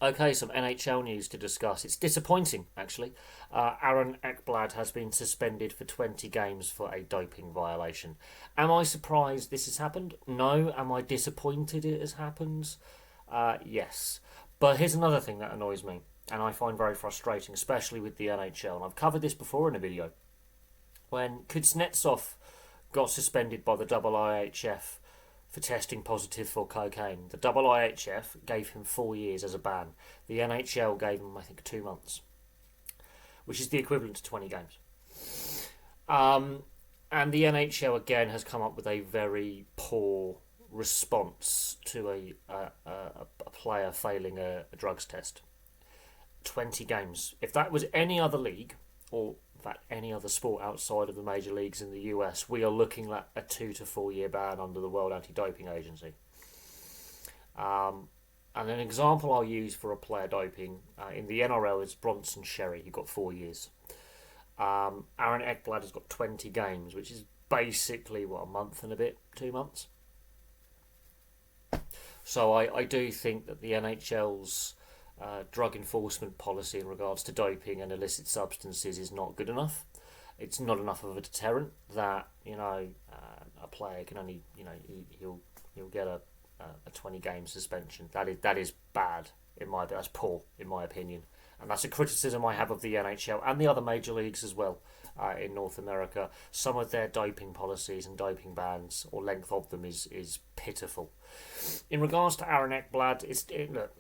Okay, some NHL news to discuss. It's disappointing, actually. Aaron Ekblad has been suspended for 20 games for a doping violation. Am I surprised this has happened? No. Am I disappointed it has happened? Yes. But here's another thing that annoys me, and I find very frustrating, especially with the NHL. And I've covered this before in a video. When Kuznetsov got suspended by the IIHF for testing positive for cocaine. The IIHF gave him 4 years as a ban. The NHL gave him, I think, 2 months, which is the equivalent to 20 games. And the NHL again has come up with a very poor response to a player failing a drugs test. 20 games. If that was any other league, or in fact any other sport outside of the major leagues in the US, we are looking at a 2 to 4 year ban under the World Anti-Doping Agency. And an example I'll use for a player doping in the NRL is Bronson Xerri. He got 4 years. Aaron Ekblad has got 20 games, which is basically, a month and a bit, 2 months. So I do think that the NHL's drug enforcement policy in regards to doping and illicit substances is not good enough. It's not enough of a deterrent that a player can only he'll get a 20 game suspension. That is bad that's poor in my opinion, and that's a criticism I have of the NHL and the other major leagues as well in North America. Some of their doping policies and doping bans or length of them is pitiful. In regards to Aaron Ekblad, look.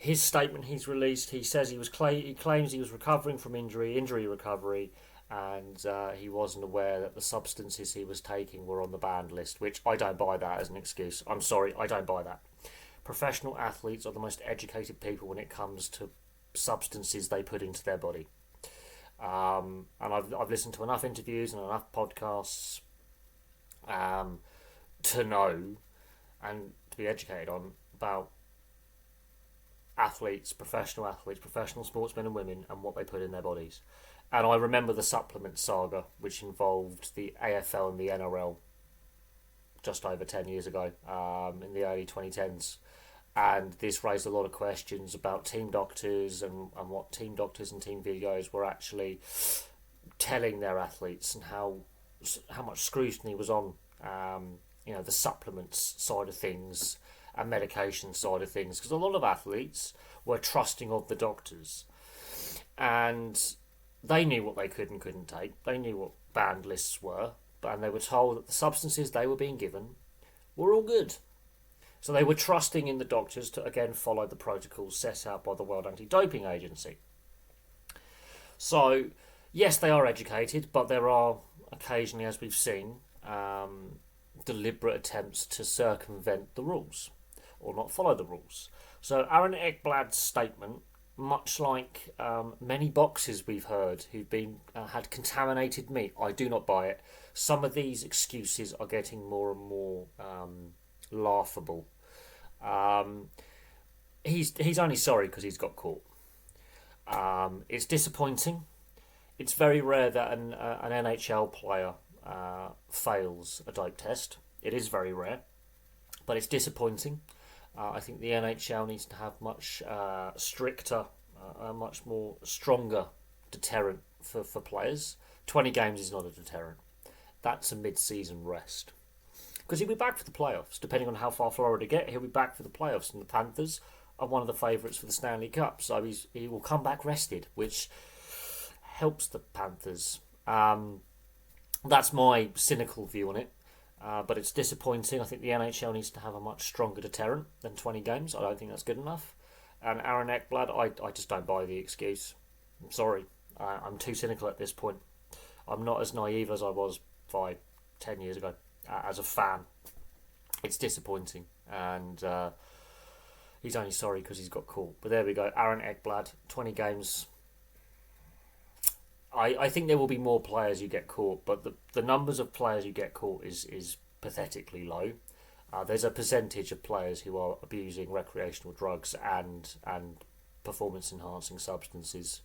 His statement he's released, he says he claims he was recovering from injury recovery, and he wasn't aware that the substances he was taking were on the banned list, which I don't buy that as an excuse. I'm sorry, I don't buy that. Professional athletes are the most educated people when it comes to substances they put into their body. And I've listened to enough interviews and enough podcasts to know and to be educated on about professional sportsmen and women, and what they put in their bodies. And I remember the supplement saga, which involved the AFL and the NRL just over 10 years ago, in the early 2010s. And this raised a lot of questions about team doctors and what team doctors and team videos were actually telling their athletes, and how much scrutiny was on the supplements side of things and medication side of things, because a lot of athletes were trusting of the doctors, and they knew what they could and couldn't take. They knew what banned lists were, and they were told that the substances they were being given were all good. So they were trusting in the doctors to again follow the protocols set out by the World Anti-Doping Agency. So yes, they are educated, but there are occasionally, as we've seen, deliberate attempts to circumvent the rules or not follow the rules. So Aaron Ekblad's statement, much like many boxers we've heard who've been had contaminated meat, I do not buy it. Some of these excuses are getting more and more laughable. He's only sorry because he's got caught. It's disappointing. It's very rare that an NHL player fails a dope test. It is very rare, but it's disappointing. I think the NHL needs to have much stricter, a much more stronger deterrent for players. 20 games is not a deterrent. That's a mid-season rest. Because he'll be back for the playoffs. Depending on how far Florida get, he'll be back for the playoffs. And the Panthers are one of the favourites for the Stanley Cup. So he will come back rested, which helps the Panthers. That's my cynical view on it. But it's disappointing. I think the NHL needs to have a much stronger deterrent than 20 games. I don't think that's good enough. And Aaron Ekblad, I just don't buy the excuse. I'm sorry. I'm too cynical at this point. I'm not as naive as I was 5-10 years ago. As a fan, it's disappointing. And he's only sorry because he's got caught. But there we go. Aaron Ekblad, 20 games. I think there will be more players who get caught, but the numbers of players who get caught is pathetically low. There's a percentage of players who are abusing recreational drugs and performance enhancing substances,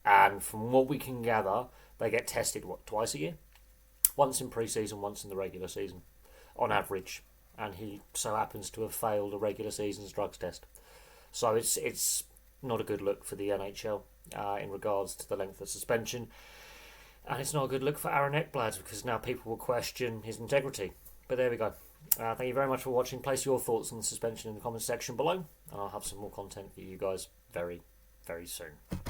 and from what we can gather, they get tested twice a year, once in pre-season, once in the regular season, on average. And he so happens to have failed a regular season's drugs test. So it's not a good look for the NHL in regards to the length of suspension. And it's not a good look for Aaron Ekblad because now people will question his integrity. But there we go. Thank you very much for watching. Place your thoughts on the suspension in the comments section below. And I'll have some more content for you guys very, very soon.